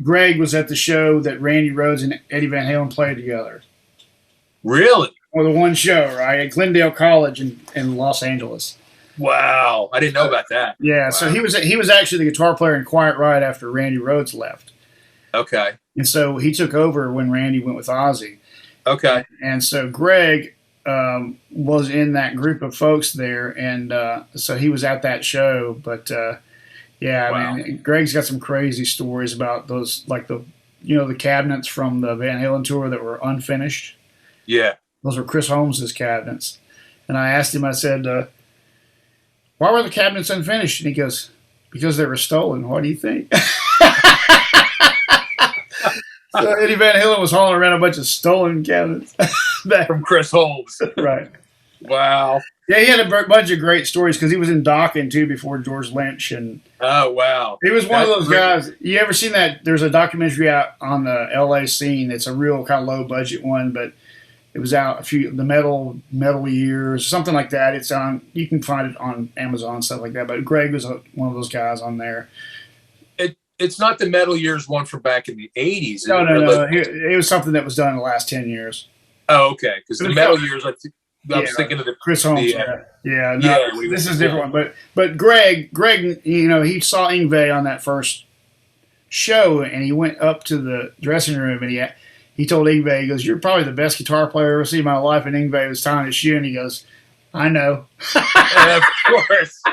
Greg was at the show that Randy Rhoads and Eddie Van Halen played together. Really? Or the one show, right? At Glendale College in Los Angeles. Wow. I didn't know about that. Yeah, wow. So he was actually the guitar player in Quiet Riot after Randy Rhoads left. Okay. And so he took over when Randy went with Ozzy. Okay. And so Greg was in that group of folks there, and so he was at that show. But yeah, wow. man, Greg's got some crazy stories about those, like the cabinets from the Van Halen tour that were unfinished. Yeah. Those were Chris Holmes's cabinets. And I asked him, I said, why were the cabinets unfinished? And he goes, because they were stolen. What do you think? So Eddie Van Halen was hauling around a bunch of stolen cabinets. From Chris Holmes. Right. Wow. Yeah, he had a bunch of great stories because he was in Dokken, too, before George Lynch. And oh, wow. He was one of those guys. You ever seen that? There's a documentary out on the L.A. scene. It's a real kind of low-budget one, but it was out the metal years, something like that. It's on. You can find it on Amazon, stuff like that. But Greg was one of those guys on there. It's not the metal years one from back in the 80s. No. It was something that was done in the last 10 years. Oh, okay. Because the metal years, I was thinking of the Chris Holmes. This is a different one. But Greg, he saw Yngwie on that first show, and he went up to the dressing room, and he told Yngwie, he goes, "You're probably the best guitar player I've ever seen in my life." And Yngwie was tying his shoe, and he goes, "I know." Of course.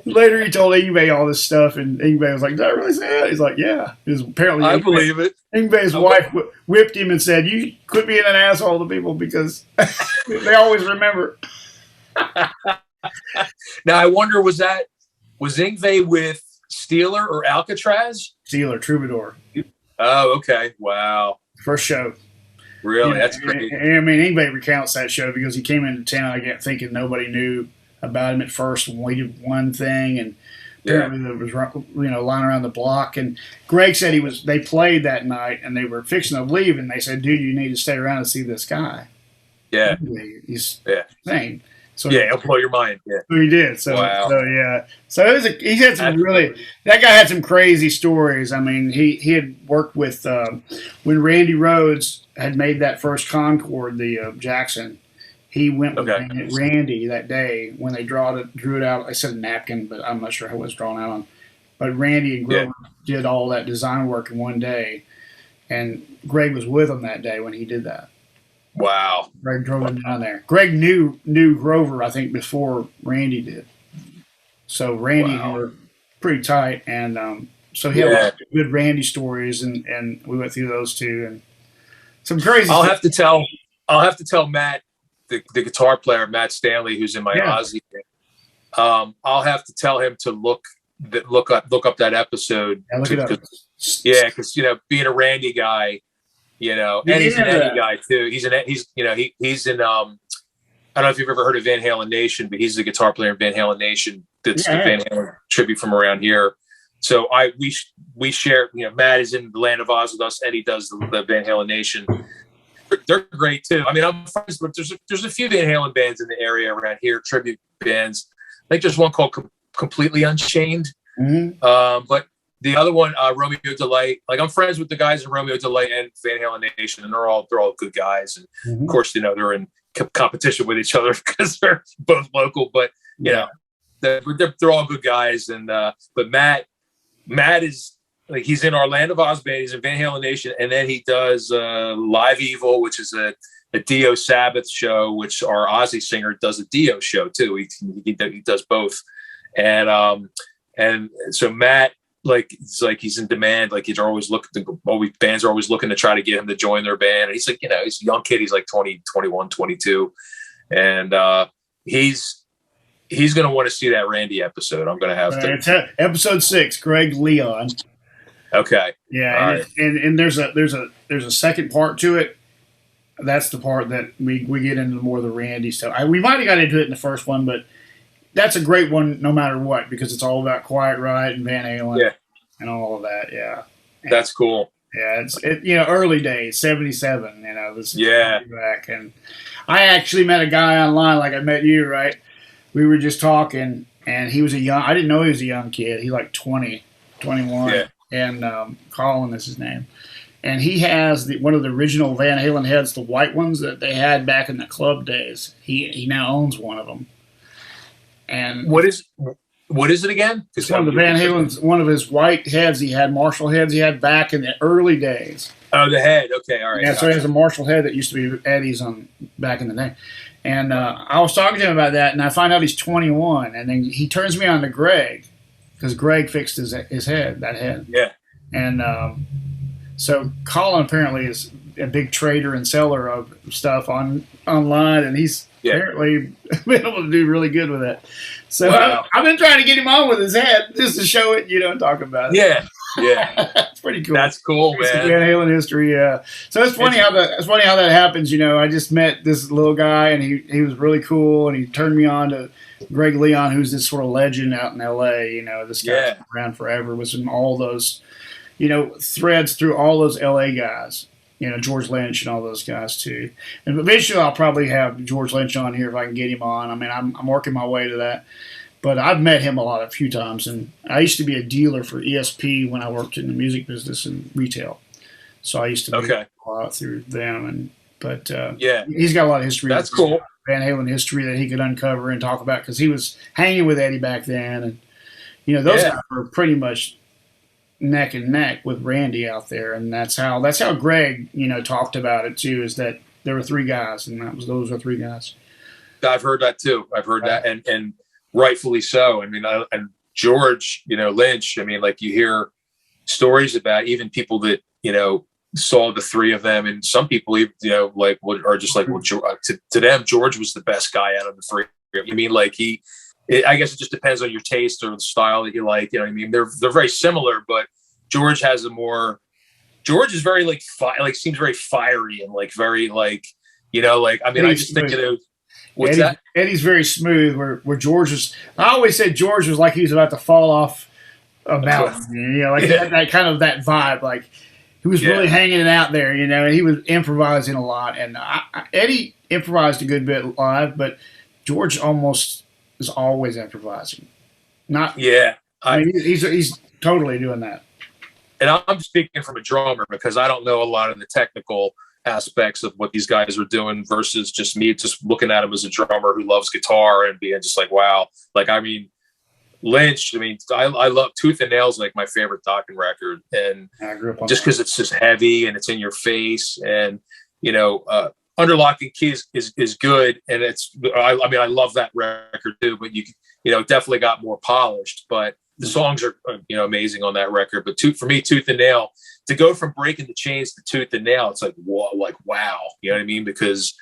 Later, he told Yngwie all this stuff, and Yngwie was like, "Did I really say that?" He's like, "Yeah." Apparently, I believe it. Yngwie's wife whipped him and said, "You quit being an asshole to people because they always remember." Now, I wonder, was Yngwie with Steeler or Alcatraz? Steeler, Troubadour. Oh, okay. Wow. First show. Really? That's great. I mean, Yngwie recounts that show because he came into town, I get thinking nobody knew about him at first, and we did one thing, and apparently there was lying around the block. And Greg said they played that night, and they were fixing to leave, and they said, "Dude, you need to stay around and see this guy." Yeah, he's insane. So yeah, he'll blow your mind. Yeah, so he did. So wow. So yeah, so he had some that guy had some crazy stories. I mean, he had worked with when Randy Rhoads had made that first Concorde, the Jackson. He went with Randy that day when they drew it out. I said a napkin, but I'm not sure how it was drawn out on. But Randy and Grover did all that design work in one day, and Greg was with him that day when he did that. Wow. Greg drove him down there. Greg knew Grover, I think, before Randy did. So Randy and were pretty tight, and so he had a lot of good Randy stories, and we went through those too, and some crazy. I'll have to tell Matt. The guitar player, Matt Stanley, who's in my Ozzy band, I'll have to tell him to look up that episode. Yeah, look it up. Because being a Randy guy, and he's an Eddie guy too. He's in. I don't know if you've ever heard of Van Halen Nation, but he's the guitar player in Van Halen Nation. That's the Van Halen tribute from around here. So we share. Matt is in the Land of Oz with us. Eddie does the Van Halen Nation. They're great too. I mean, I'm friends, but there's a few Van Halen bands in the area around here, tribute bands. I think there's one called Completely Unchained. Mm-hmm. But the other one, Romeo Delight. Like, I'm friends with the guys in Romeo Delight and Van Halen Nation, and they're all good guys. And of course, they're in competition with each other because they're both local. But they're all good guys. And but Matt is. Like, he's in our Land of Oz band, he's in Van Halen Nation, and then he does Live Evil, which is a Dio Sabbath show, which our Ozzy singer does a Dio show too. He does both, and so Matt, he's in demand. Like, bands are always looking to try to get him to join their band. And he's like, he's a young kid. He's like 20, 21, 22, and he's going to want to see that Randy episode. I'm going to have to. It's episode 6, Greg Leon. Okay. Yeah, and there's a second part to it. That's the part that we get into more of the Randy stuff. We might have got into it in the first one, but that's a great one no matter what, because it's all about Quiet Riot and Van Halen and all of that. Yeah, and that's cool. Yeah, it's early days, 77. This is back, and I actually met a guy online, like I met you, right? We were just talking, and he was I didn't know he was a young kid. He like 20, 21. Yeah. and Colin is his name. And he has one of the original Van Halen heads, the white ones that they had back in the club days. He now owns one of them. And what is it again? It's one of the Van Halen's, one of his white heads he had, Marshall heads he had back in the early days. Oh, the head. Okay, all right. Yeah, so he has a Marshall head that used to be Eddie's on back in the day. And I was talking to him about that, and I find out he's 21. And then he turns me on to Greg, because Greg fixed his head, that head. Yeah. And so Colin apparently is a big trader and seller of stuff online, and he's apparently been able to do really good with it. So I've been trying to get him on with his head just to show it, and talk about it. Yeah. Yeah, it's pretty cool. That's cool, man. Van Halen history, yeah. So it's funny how that happens. I just met this little guy, and he was really cool, and he turned me on to Greg Leon, who's this sort of legend out in L.A. This guy's been around forever, was in all those, threads through all those L.A. guys. George Lynch and all those guys too. And eventually, I'll probably have George Lynch on here if I can get him on. I mean, I'm working my way to that. But I've met him a few times, and I used to be a dealer for ESP when I worked in the music business and retail. So I used to be a lot through them, but he's got a lot of history. That's cool. Van Halen history that he could uncover and talk about because he was hanging with Eddie back then, and those guys were pretty much neck and neck with Randy out there, and that's how Greg talked about it too. Is that there were three guys, and those are three guys. I've heard that too. I've heard that, and rightfully so. I mean, and George, Lynch. I mean, like you hear stories about even people that saw the three of them, and some people, are just like, well, to them, George was the best guy out of the three. I mean, like I guess it just depends on your taste or the style that you like. You know what I mean? They're very similar, but George has George is very seems very fiery and very I mean, I just think what's that? Eddie's very smooth. Where George was, I always said George was like he was about to fall off a mountain. That kind of that vibe. Like he was really hanging it out there. And he was improvising a lot. And Eddie improvised a good bit live, but George almost is always improvising. I mean, he's totally doing that. And I'm speaking from a drummer because I don't know a lot of the technical aspects of what these guys are doing versus just me just looking at him as a drummer who loves guitar and being just like, wow. I mean, Lynch, I love Tooth and Nail's like my favorite Dokken record. And I grew up on just because it's just heavy and it's in your face and, Under Lock and Key is good. And I love that record too, but you definitely got more polished, but the songs are, amazing on that record. But for me, Tooth and Nail, to go from Breaking the Chains to Tooth and Nail, it's like, whoa, wow. You know what I mean? Because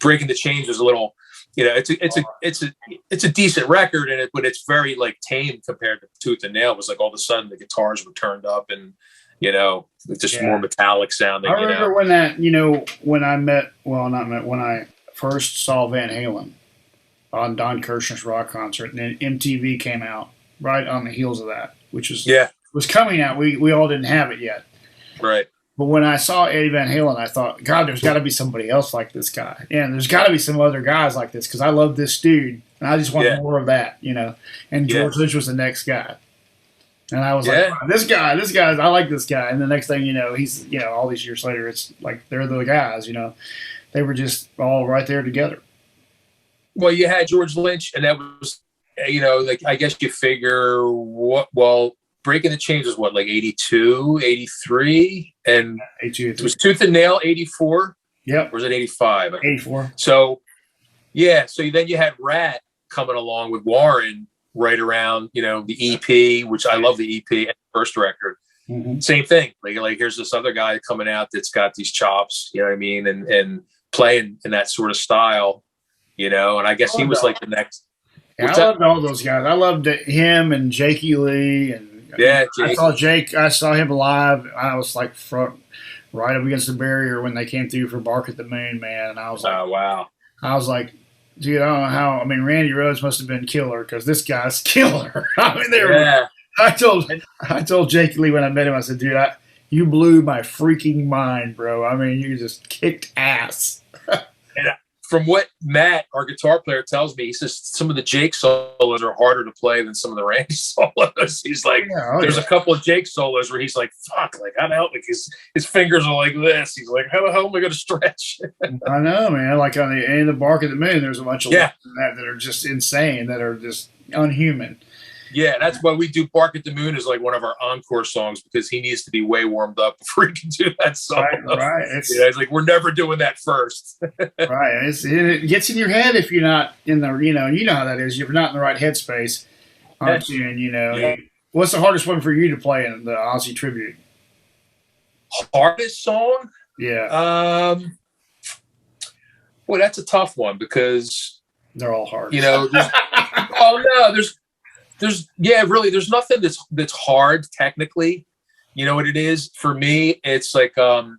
Breaking the Chains was a little, it's a decent record but it's very tame compared to Tooth and Nail. It was like all of a sudden the guitars were turned up and, it's just more metallic sounding. I remember when when I first saw Van Halen on Don Kirshner's rock concert, and then MTV came out right on the heels of that, which was coming out. We all didn't have it yet. Right. But when I saw Eddie Van Halen, I thought, God, there's got to be somebody else like this guy. And there's got to be some other guys like this because I love this dude. And I just want more of that, And George Lynch was the next guy. And I was like, wow, this guy, I like this guy. And the next thing he's, all these years later, it's like they're the guys, They were just all right there together. Well, you had George Lynch, and that was, I guess you figure Breaking the Chains was 82, 83, and 82. It was Tooth and Nail 84. Yep. Or was it 85? 84. So then you had Rat coming along with Warren right around, the EP, which I love the EP and the first record. Mm-hmm. Same thing. Like here's this other guy coming out that's got these chops, you know what I mean, and playing in that sort of style, and I guess he was like the next. Yeah, I loved all those guys. I loved him and Jakey Lee and I saw him live. I was like right up against the barrier when they came through for Bark at the Moon, man. And I was like, oh wow. I was like, dude, I don't know how. I mean, Randy Rhoads must have been killer because this guy's killer. I mean, they were. I told Jake Lee when I met him, I said, dude, you blew my freaking mind, bro. I mean, you just kicked ass. And from what Matt, our guitar player, tells me, he says some of the Jake solos are harder to play than some of the Randy solos. He's like, there's a couple of Jake solos where he's like, fuck, like, how the hell? Like his fingers are like this. He's like, how the hell am I going to stretch? I know, man. Like on the Bark of the Moon, there's a bunch of that are just insane, that are just unhuman. Yeah, that's why we do Bark at the Moon as like one of our encore songs, because he needs to be way warmed up before he can do that song. Right. It's like, we're never doing that first. Right. It gets in your head if you're not in the, you know how that is. If you're not in the right headspace, aren't you? And, what's the hardest one for you to play in the Ozzy tribute? Hardest song? Yeah. Well, that's a tough one because they're all hard. There's nothing that's hard technically. You know what it is for me? It's like a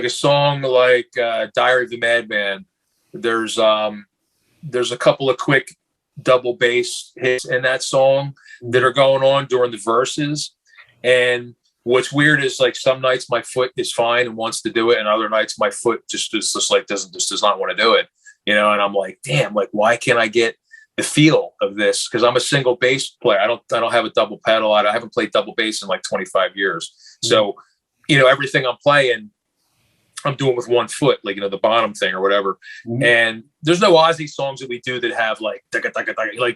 song like Diary of the Madman. There's a couple of quick double bass hits in that song that are going on during the verses. And what's weird is, like, some nights my foot is fine and wants to do it, and other nights my foot just does not want to do it. And I'm like, damn, like, why can't I get the feel of this? Because I'm a single bass player. I don't have a double pedal. I haven't played double bass in like 25 years. So, everything I'm playing, I'm doing with one foot, like, the bottom thing or whatever. Mm-hmm. And there's no Ozzy songs that we do that have like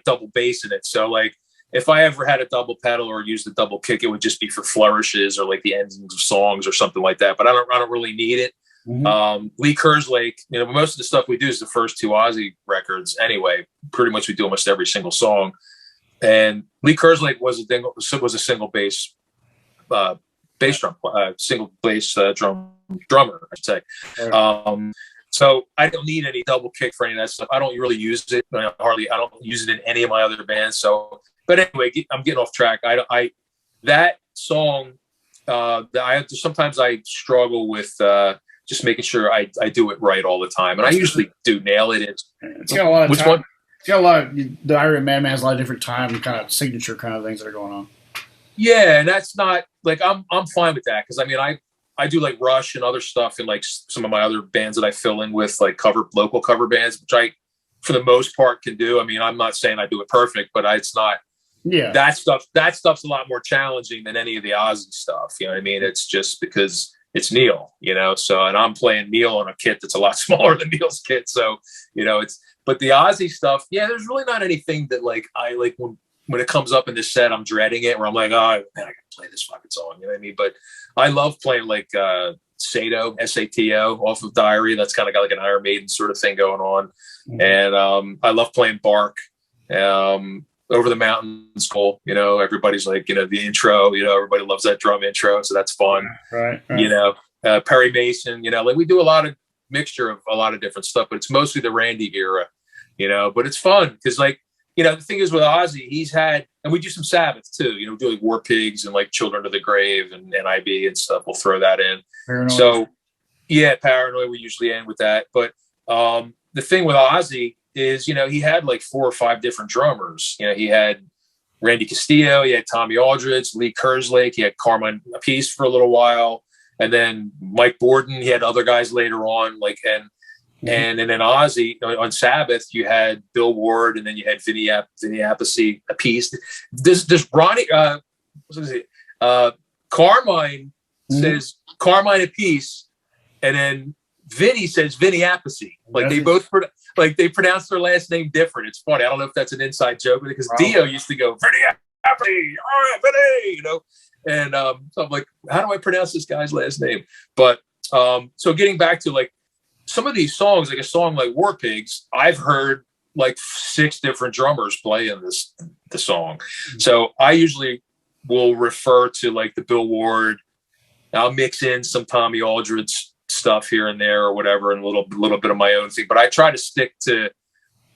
double bass in it. So, like, if I ever had a double pedal or used a double kick, it would just be for flourishes or like the endings of songs or something like that. But I don't really need it. Mm-hmm. Lee Kerslake, most of the stuff we do is the first two Ozzy records anyway. Pretty much we do almost every single song. And Lee Kerslake was a single bass single bass drummer, I should say. Right. So I don't need any double kick for any of that stuff. I don't really use it. I don't use it in any of my other bands. So, but anyway, I'm getting off track. That song, sometimes I struggle with just making sure I do it right all the time, and I usually do nail it. It's got a lot of time. One? It's got a lot of, the Iron Madman has a lot of different time kind of signature kind of things that are going on. Yeah, and that's not like, I'm fine with that, because I do like Rush and other stuff, and like some of my other bands that I fill in with, like local cover bands, which I for the most part can do. I'm not saying I do it perfect, but it's not. Yeah, that stuff's a lot more challenging than any of the Ozzy stuff. You know what I mean? It's just because it's Neil, So, and I'm playing Neil on a kit that's a lot smaller than Neil's kit. So, but the Ozzy stuff, there's really not anything that like I like when it comes up in this set, I'm dreading it, where I'm like, oh man, I gotta play this fucking song. You know what I mean? But I love playing like Sato, S-A-T-O off of Diary. That's kind of got like an Iron Maiden sort of thing going on. Mm-hmm. And I love playing Bark. Over the Mountains, cool. Everybody's like, the intro, everybody loves that drum intro. So that's fun. Right. Perry Mason, like we do a lot of mixture of a lot of different stuff, but it's mostly the Randy era, but it's fun because like, the thing is with Ozzy, he's had, and we do some Sabbath too, we do like War Pigs and like Children of the Grave and NIB and stuff. We'll throw that in. Paranoid. So Paranoid, we usually end with that. But the thing with Ozzy is, he had like 4 or 5 different drummers. He had Randy Castillo, he had Tommy Aldridge, Lee Kerslake, he had Carmine Appice for a little while, and then Mike Borden. He had other guys later on, like and then Ozzy on Sabbath, you had Bill Ward, and then you had Vinny Appice. Does Ronnie Carmine says Carmine Appice, and then Vinny says Vinny Appice. Like they both they pronounce their last name different. It's funny. I don't know if that's an inside joke, because Dio used to go Vinny Appice, all right, Vinny, and so I'm like, how do I pronounce this guy's last name? But so getting back to like some of these songs, like a song like War Pigs, I've heard like 6 different drummers play in the song. So I usually will refer to like the Bill Ward. I'll mix in some Tommy Aldridge stuff here and there or whatever, and a little bit of my own thing. But I try to stick to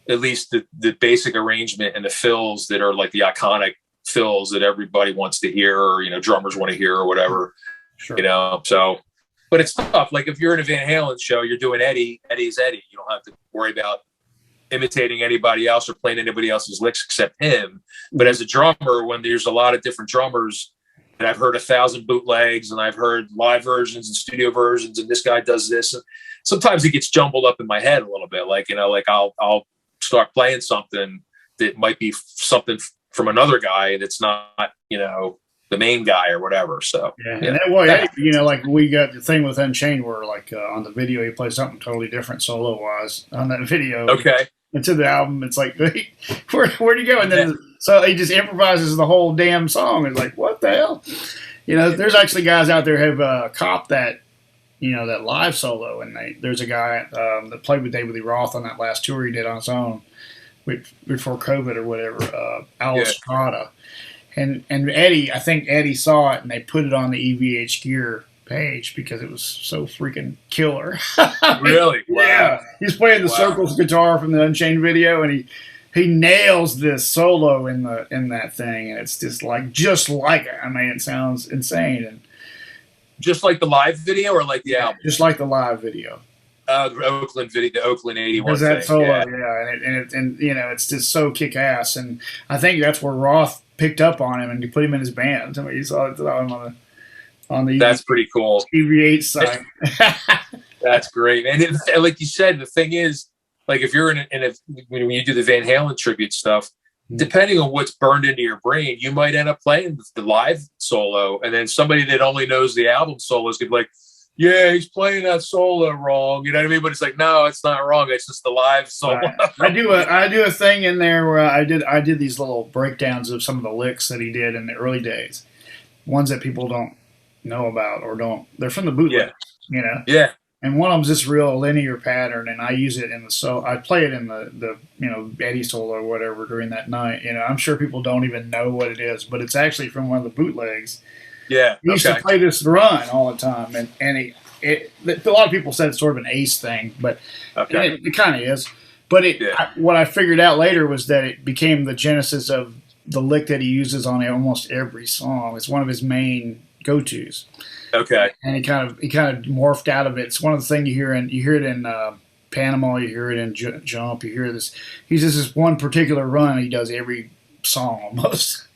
at least the basic arrangement and the fills that are like the iconic fills that everybody wants to hear, or drummers want to hear or whatever. Sure. So, but it's tough. Like if you're in a Van Halen show, you're doing Eddie's Eddie. You don't have to worry about imitating anybody else or playing anybody else's licks except him. But as a drummer, when there's a lot of different drummers, and I've heard 1,000 bootlegs, and I've heard live versions and studio versions, and this guy does this, sometimes it gets jumbled up in my head a little bit. Like, you know, like I'll start playing something that might be something from another guy that's not, you know, the main guy or whatever. So yeah. And that way, you know, like we got the thing with Unchained where like on the video he plays something totally different solo wise on that video. Okay. Into the album, it's like, where'd you go? And then so he just improvises the whole damn song. It's like, what the hell? You know, there's actually guys out there who have copped that, you know, that live solo. And there's a guy that played with David Lee Roth on that last tour he did on his own before COVID or whatever, Al Estrada. And Eddie, I think Eddie saw it and they put it on the EVH Gear page because it was so freaking killer. Really? Wow. Yeah. He's playing the Circles guitar from the Unchained video and he nails this solo in that thing and it's just like it. I mean, it sounds insane. And just like the live video or like the album? Just like the live video. The Oakland video, the Oakland 81 that thing. Solo, and you know, it's just so kick ass. And I think that's where Roth picked up on him and he put him in his band. I mean, he saw him on the that's pretty cool. EV8 side. That's great. And like you said, the thing is, like if you're when you do the Van Halen tribute stuff, depending on what's burned into your brain, you might end up playing the live solo, and then somebody that only knows the album solos could be like, yeah, he's playing that solo wrong. You know what I mean? But it's like, no, it's not wrong. It's just the live solo. Right. I do a thing in there where I did these little breakdowns of some of the licks that he did in the early days, ones that people don't know about or they're from the bootleg, you know. Yeah. And one of them's this real linear pattern, and I use it in I play it in the you know, Eddie solo or whatever during that night. You know, I'm sure people don't even know what it is, but it's actually from one of the bootlegs. Yeah, he used to play this run all the time, and a lot of people said it's sort of an Ace thing, but it kind of is. But what I figured out later was that it became the genesis of the lick that he uses on almost every song. It's one of his main go-tos. Okay. And he kind of morphed out of it. It's one of the things you hear it in Panama, you hear it in Jump, you hear this. He does this one particular run. He does every song almost.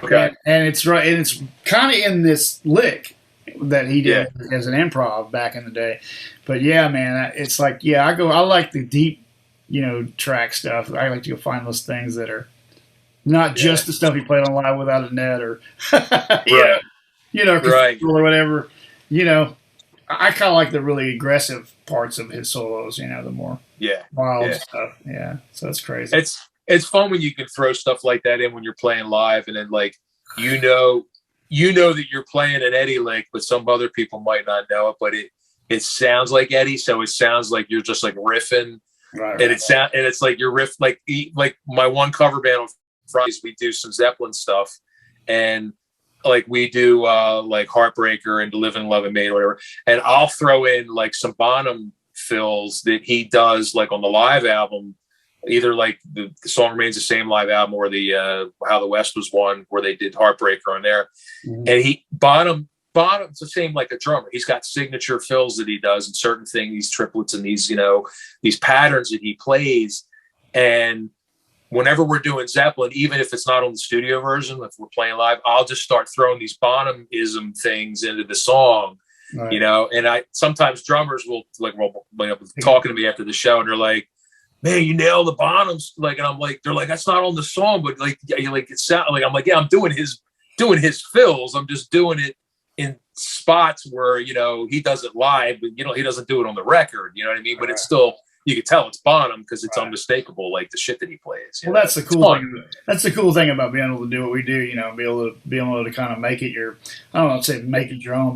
Okay. And it's right, and it's kind of in this lick that he did as an improv back in the day. But yeah, man, it's like I like the deep, you know, track stuff. I like to go find those things that are not just the stuff he played on Live Without a Net or you know, or whatever. You know, I kind of like the really aggressive parts of his solos. You know, the more wild stuff. Yeah, so it's crazy. It's fun when you can throw stuff like that in when you're playing live, and then like you know that you're playing an Eddie lick, but some other people might not know it. But it sounds like Eddie, so it sounds like you're just like riffing, and it's like you're riff like my one cover band on Fridays, we do some Zeppelin stuff, and like we do like Heartbreaker and To Live and Love and Made or whatever, and I'll throw in like some Bonham fills that he does like on the live album, either like the Song Remains the Same live album or the How the West Was Won where they did Heartbreaker on there. And Bonham's the same like a drummer. He's got signature fills that he does and certain things, these triplets and these, you know, these patterns that he plays. And whenever we're doing Zeppelin, even if it's not on the studio version, if we're playing live, I'll just start throwing these Bonham-ism things into the song, you know. And sometimes drummers will talking to me after the show, and they're like, "Man, you nailed the Bonhams!" Like, and I'm like, they're like, "That's not on the song," but like, it sound like I'm like, "Yeah, I'm doing his fills. I'm just doing it in spots where, you know, he does it live, but you know, he doesn't do it on the record. You know what I mean? But it's still." You can tell it's Bonham because it's unmistakable, like the shit that he plays. Well, that's the cool thing. That's the cool thing about being able to do what we do. You know, be able to kind of make it your. I don't know, say make it your own,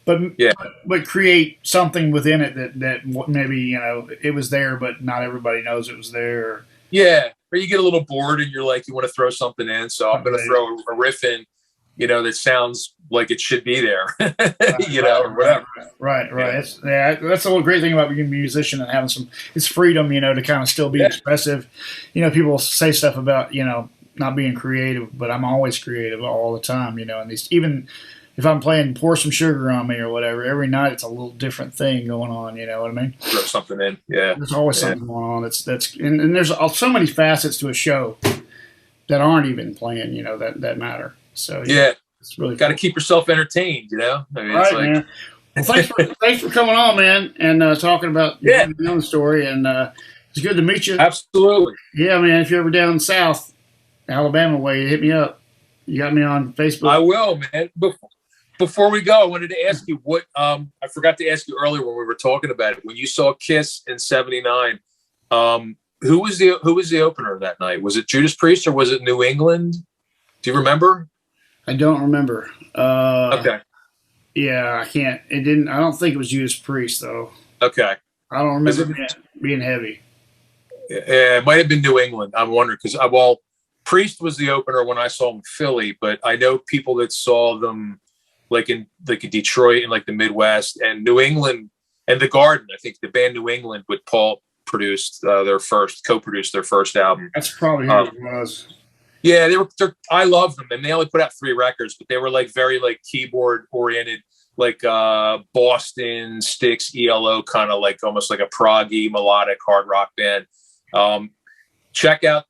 but create something within it that maybe, you know, it was there, but not everybody knows it was there. Yeah, or you get a little bored and you're like, you want to throw something in, so I'm going to throw a riff in, you know, that sounds like it should be there, you know, or whatever. Right. Yeah. That's the whole great thing about being a musician and having it's freedom, you know, to kind of still be expressive. You know, people say stuff about, you know, not being creative, but I'm always creative all the time, you know, and even if I'm playing Pour Some Sugar on Me or whatever, every night it's a little different thing going on, you know what I mean? Throw something in, yeah. There's always something going on. And there's so many facets to a show that aren't even playing, you know, that matter. So it's really got to keep yourself entertained, you know. I mean, right, man. Well, thanks for coming on, man, and talking about your own story. And it's good to meet you. Absolutely. Yeah, man. If you're ever down south, Alabama way, hit me up. You got me on Facebook. I will, man. Before we go, I wanted to ask you what I forgot to ask you earlier when we were talking about it. When you saw Kiss in '79, who was the opener that night? Was it Judas Priest or was it New England? Do you remember? I don't remember. Okay. Yeah, I can't. It didn't. I don't think it was Judas Priest though. Okay. I don't remember being heavy. Yeah, it might have been New England. I'm wondering because Priest was the opener when I saw them in Philly, but I know people that saw them like in Detroit and like the Midwest and New England and the Garden. I think the band New England with Paul co-produced their first album. That's probably who it was. Yeah, I love them, and they only put out 3 records, but they were like very like keyboard oriented, like Boston Styx ELO kind of like almost like a proggy melodic hard rock band. Check out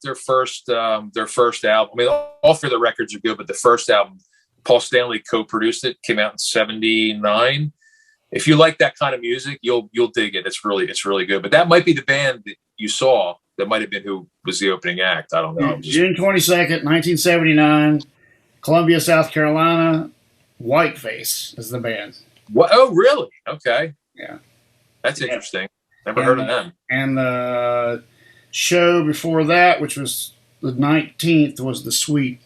their first album. I mean, all 3 of the records are good, but the first album, Paul Stanley co-produced it, came out in '79. If you like that kind of music, you'll dig it. It's really good. But that might be the band that you saw. That might have been who was the opening act. I don't know. June 22nd, 1979, Columbia, South Carolina. Whiteface is the band. What? Oh, really? Okay. Yeah. That's interesting. Never heard of them. And the show before that, which was the 19th, was The Sweet.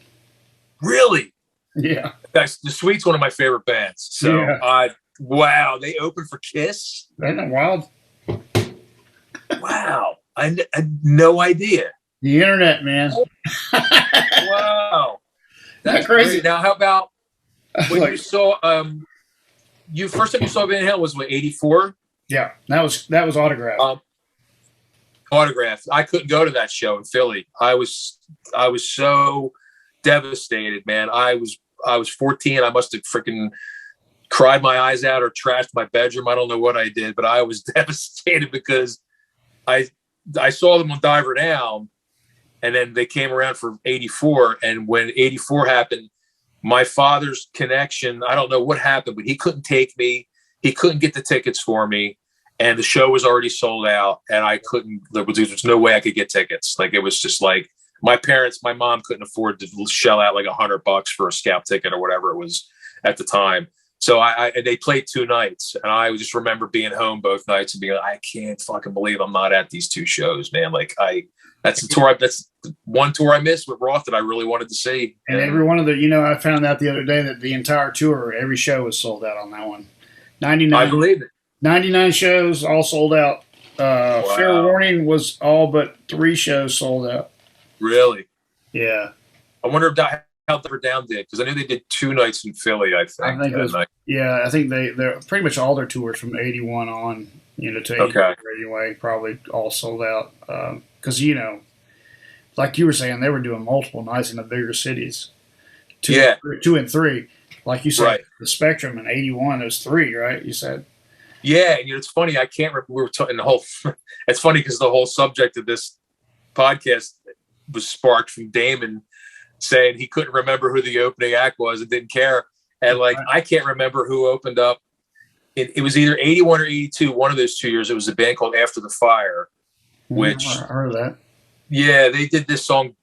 Really? Yeah. The Sweet's one of my favorite bands. So, yeah. Wow, they opened for Kiss? Isn't that wild? Wow. I had no idea. The internet, man. Wow. That's crazy. Great. Now, how about when you saw first time you saw Van Halen was what, 84? Yeah, that was Autograph. Autograph. I couldn't go to that show in Philly. I was so devastated, man. I was 14. I must have freaking cried my eyes out or trashed my bedroom. I don't know what I did, but I was devastated because I saw them on Diver Down, and then they came around for 84. And when 84 happened, my father's connection, I don't know what happened, but he couldn't take me. He couldn't get the tickets for me. And the show was already sold out. And there was no way I could get tickets. Like, it was just like my mom couldn't afford to shell out like $100 for a scalp ticket or whatever it was at the time. So they played 2 nights, and I just remember being home both nights and being like, I can't fucking believe I'm not at these 2 shows, man. Like that's one tour I missed with Roth that I really wanted to see. And every one of I found out the other day that the entire tour, every show was sold out on that one. 99. I believe it. 99 shows, all sold out. Wow. Fair Warning was all but 3 shows sold out. Really? Yeah. I wonder if how Diver Down did, because I knew they did 2 nights in Philly. I think I think they're pretty much all their tours from '81 on, to 84 anyway, probably all sold out. Because like you were saying, they were doing multiple nights in the bigger cities. 2 and 3, like you said, right. The Spectrum in '81 was 3, right? You said. Yeah, and it's funny. I can't remember. We were talking the whole. It's funny because the whole subject of this podcast was sparked from Damon saying he couldn't remember who the opening act was and didn't care. And I can't remember who opened up. It was either 81 or 82, one of those 2 years. It was a band called After the Fire, which I heard of that. Yeah, they did this song,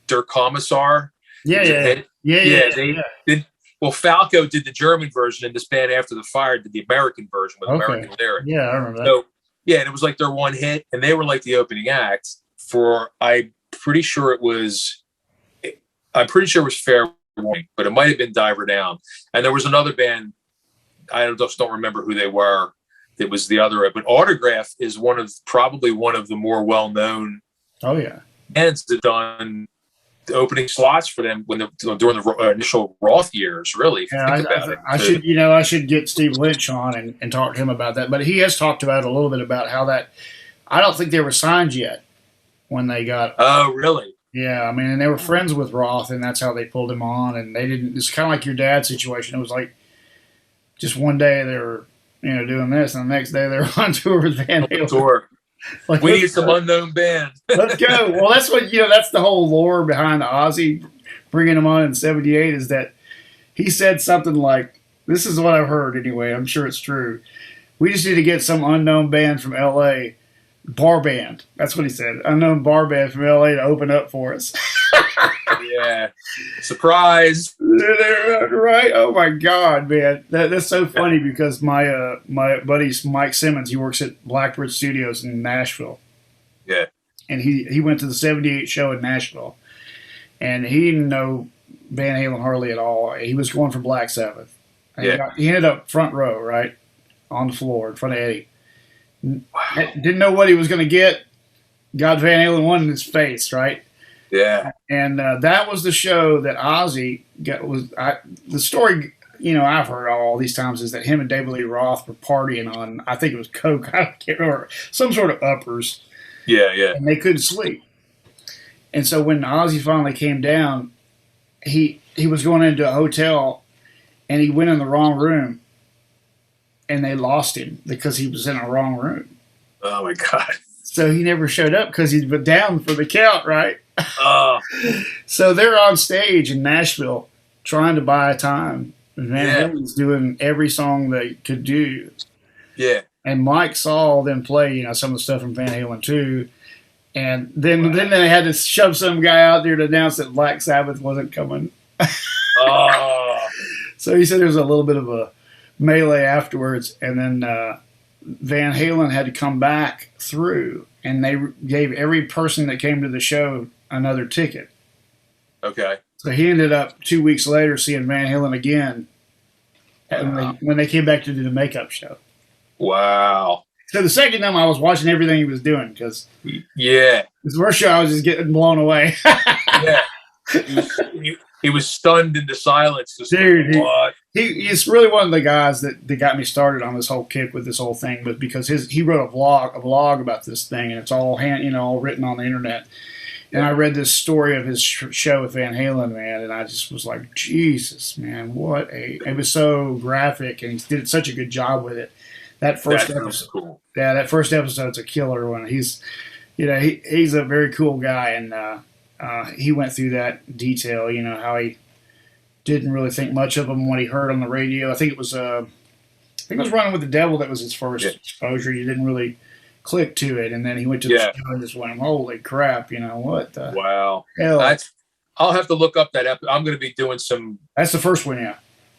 Der Kommissar. Yeah. Well, Falco did the German version, and this band After the Fire did the American version with American lyrics. Yeah, I remember that. So, yeah, and it was like their one hit, and they were like the opening act for, I'm pretty sure it was Fair Warning, but it might have been Diver Down. And there was another band, I just don't remember who they were. It was the other, but Autograph is probably one of the more well-known bands that done the opening slots for them during the initial Roth years. Really, I should get Steve Lynch on and talk to him about that. But he has talked about a little bit about how that. I don't think they were signed yet when they got. Oh, really? Yeah, I mean, and they were friends with Roth, and that's how they pulled him on. And they didn't. It's kind of like your dad's situation. It was like just one day they were, doing this, and the next day they were on tour with Van Halen. Tour. Like, we need some unknown band. Let's go. Well, that's what that's the whole lore behind Ozzy bringing him on in '78 is that he said something like This is what I've heard anyway. I'm sure it's true. We just need to get some unknown band from L.A. bar band. That's what he said. Unknown bar band from L.A. to open up for us. Yeah. Surprise. Right? Oh my God, man. That's so funny because my buddy Mike Simmons, he works at Blackbird Studios in Nashville. Yeah. And he went to the 78 show in Nashville. And he didn't know Van Halen hardly at all. He was going for Black Sabbath. And he ended up front row, right? On the floor in front of Eddie. Wow. Didn't know what he was going to get. Got Van Halen one in his face, right? Yeah. And that was the show that Ozzy got. The story, I've heard all these times is that him and David Lee Roth were partying on, I think it was coke, I can't remember, some sort of uppers. Yeah, yeah. And they couldn't sleep. And so when Ozzy finally came down, he was going into a hotel, and he went in the wrong room, and they lost him because he was in a wrong room. Oh my God. So he never showed up because he'd been down for the count, right? Oh. So they're on stage in Nashville trying to buy time. And Van Halen's doing every song they could do. Yeah. And Mike saw them play, some of the stuff from Van Halen too. And then they had to shove some guy out there to announce that Black Sabbath wasn't coming. Oh. So he said there was a little bit of a melee afterwards. And then Van Halen had to come back through, and they gave every person that came to the show another ticket. Okay. So he ended up 2 weeks later seeing Van Halen again when they came back to do the makeup show. Wow. So the second time I was watching everything he was doing because the first show I was just getting blown away. Yeah. He was stunned into silence. Dude, he's really one of the guys that got me started on this whole kick with this whole thing, but because he wrote a vlog about this thing, and it's all all written on the internet. And I read this story of his show with Van Halen, man, and I just was like, Jesus, man, it was so graphic, and he did such a good job with it. That first episode, cool. Yeah, that first episode's a killer one. He's a very cool guy, and he went through that detail, how he didn't really think much of him when he heard on the radio. I think it was Running with the Devil that was his first exposure. He didn't really click to it, and then he went to the show and just went, holy crap, what the hell? I'll have to look up that episode. I'm going to be doing some. That's the first one, yeah.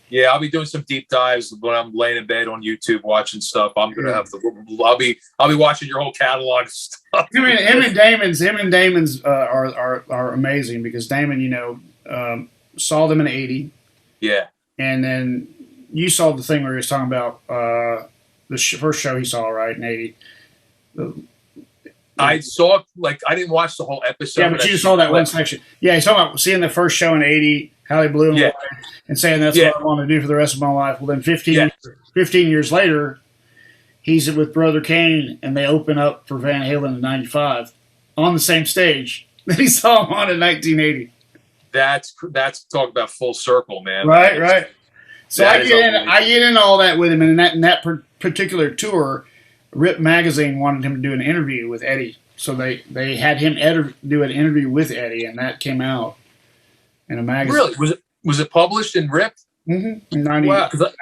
Yeah, I'll be doing some deep dives when I'm laying in bed on YouTube watching stuff. I'm gonna have to. I'll be watching your whole catalog stuff. I mean, him and Damon's are amazing because Damon, saw them in '80. Yeah, and then you saw the thing where he was talking about the first show he saw, right, in '80. I saw I didn't watch the whole episode. Yeah, but you saw that one section. Yeah, he's talking about seeing the first show in '80. How they blew him away, and saying that's what I want to do for the rest of my life. Well, then 15 years later, he's with Brother Kane, and they open up for Van Halen in '95 on the same stage that he saw him on in 1980. That's talk about full circle, man. Right. So I get in all that with him, and in that particular tour, Rip Magazine wanted him to do an interview with Eddie, so they had him do an interview with Eddie, and that came out. In a magazine. Really? Was it published in Rip? Mm-hmm. 95.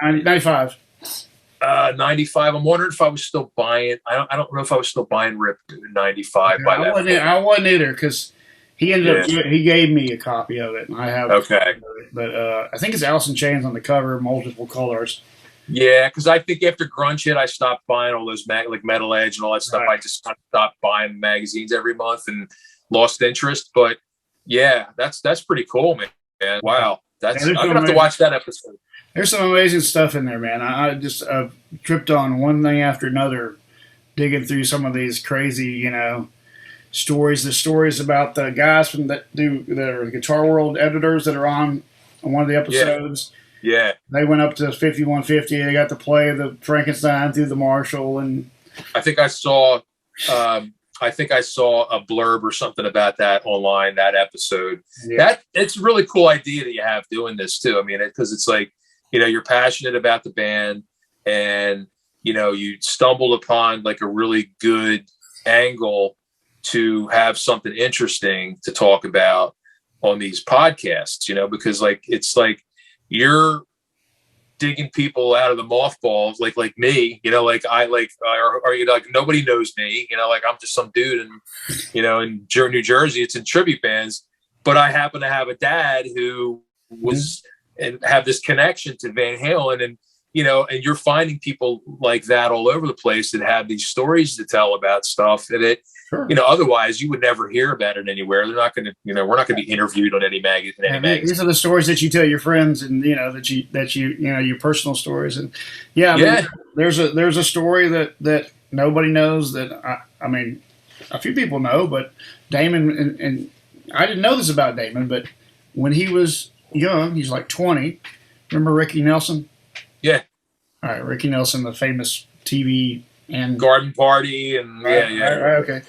95. I'm wondering if I was still buying. I don't know if I was still buying Rip in 95. I wasn't either because he ended up. He gave me a copy of it, and I have. Okay. But I think it's Alice in Chains on the cover, multiple colors. Yeah, because I think after grunge hit, I stopped buying all those like Metal Edge and all that stuff. Right. I just stopped buying magazines every month and lost interest, but. Yeah, that's pretty cool, man. Wow, I'm gonna have to watch that episode. There's some amazing stuff in there, man. I just tripped on one thing after another, digging through some of these crazy, stories. The stories about the guys that are Guitar World editors that are on one of the episodes. Yeah, they went up to 5150. They got to play the Frankenstein through the Marshall, and I think I saw. A blurb or something about that online, that episode. Yeah. It's a really cool idea that you have doing this too. I mean, because it's like, you're passionate about the band and, you stumbled upon like a really good angle to have something interesting to talk about on these podcasts, because it's like you're digging people out of the mothballs, like me, you know, like or you know, like nobody knows me, you know, like I'm just some dude in, you know, in New Jersey. It's in tribute bands, but I happen to have a dad who was and have this connection to Van Halen, and you know, and you're finding people like that all over the place that have these stories to tell about stuff that you know, otherwise you would never hear about it anywhere. They're not going to, you know, we're not going to be interviewed on any magazine. These are the stories that you tell your friends, and you know that you know your personal stories, and I mean, there's a story that nobody knows that I mean, a few people know, but Damon and I didn't know this about Damon, but when he was young, he's like 20. Remember Ricky Nelson? Yeah. All right, Ricky Nelson, the famous TV and Garden Party, and okay.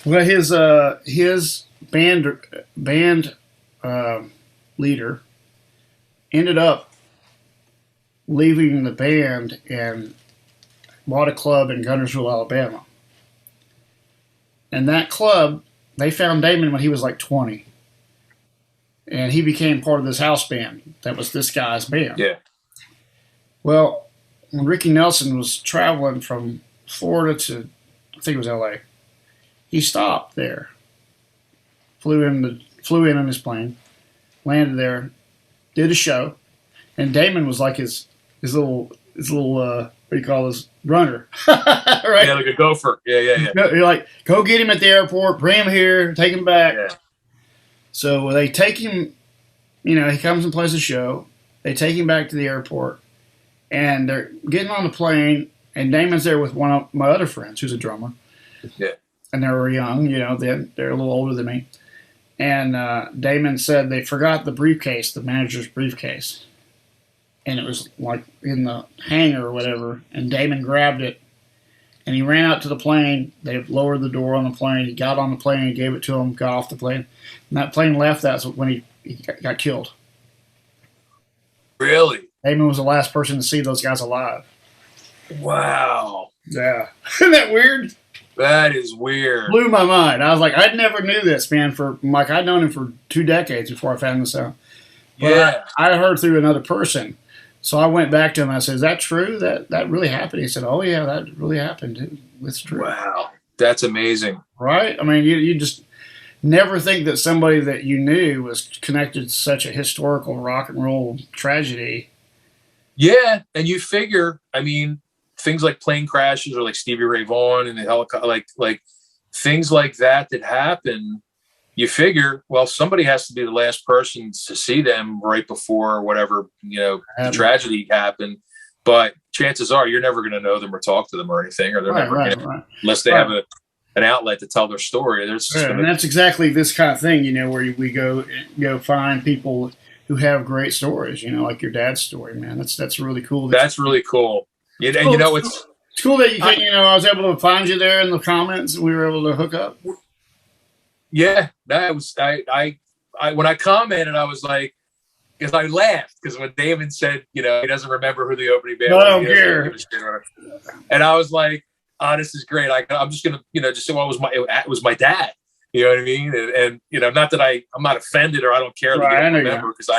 Well, his band leader ended up leaving the band and bought a club in Guntersville, Alabama. And that club, they found Damon when he was like 20. And he became part of this house band that was this guy's band. Yeah. Well, when Ricky Nelson was traveling from Florida to, I think it was LA, he stopped there, flew in on his plane, landed there, did a show, and Damon was like his little what do you call this, runner, right? Yeah, like a gopher. Yeah. You're like, go get him at the airport, bring him here, take him back. Yeah. So they take him, you know, he comes and plays the show. They take him back to the airport, and they're getting on the plane, and Damon's there with one of my other friends who's a drummer. Yeah. And they were young, you know, they're a little older than me. And Damon said they forgot the briefcase, the manager's briefcase. And it was like in the hangar or whatever, and Damon grabbed it, and he ran out to the plane. They lowered the door on the plane. He got on the plane and gave it to him, got off the plane. And that plane left. That's when he got killed. Really? Damon was the last person to see those guys alive. Wow. Yeah. Isn't that weird? That is weird. Blew my mind. I was like, I never knew this, man. I'd known him for 2 decades before I found this out. But yeah. I heard through another person. So I went back to him and I said, is that true? That really happened? He said, oh, yeah, that really happened. It's true. Wow. That's amazing. Right? I mean, you just never think that somebody that you knew was connected to such a historical rock and roll tragedy. Yeah. And you figure, I mean, things like plane crashes or like Stevie Ray Vaughan and the helicopter, like things like that happen, you figure, well, somebody has to be the last person to see them right before whatever, you know, the tragedy happened. But chances are you're never going to know them or talk to them or anything, or they're never going to, unless they have an outlet to tell their story. And that's exactly this kind of thing, you know, where we go find people who have great stories, you know, like your dad's story, man. That's really cool. That's really cool. Yeah, and you know, it's cool that you can, you know, I was able to find you there in the comments. We were able to hook up. Yeah, that was I when I commented, I was like, because I laughed because when David said, you know, he doesn't remember who the opening band was. I don't care. And I was like, oh, this is great. I'm just gonna, you know, just say, well, it was my dad. You know what I mean? And you know, not that I'm not offended or I don't care that you don't remember, because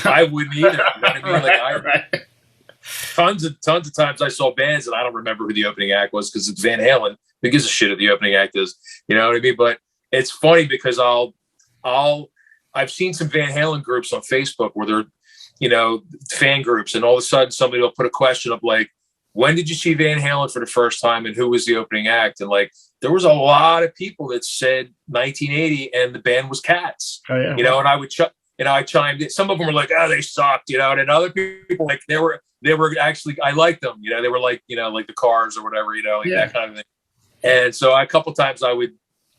I wouldn't either. You know what I mean? Like tons of times I saw bands and I don't remember who the opening act was because it's Van Halen. Who gives a shit who the opening act is? You know what I mean? But it's funny because I've seen some Van Halen groups on Facebook where they're, you know, fan groups, and all of a sudden somebody will put a question up like, when did you see Van Halen for the first time and who was the opening act? And like, there was a lot of people that said 1980 and the band was Cats. Oh, yeah. You know, and I would I chimed in. Some of them were like, oh, they sucked, you know, and other people, like, they were actually, I liked them, you know, they were like, you know, like the Cars or whatever, you know, like that kind of thing. And so a couple times I would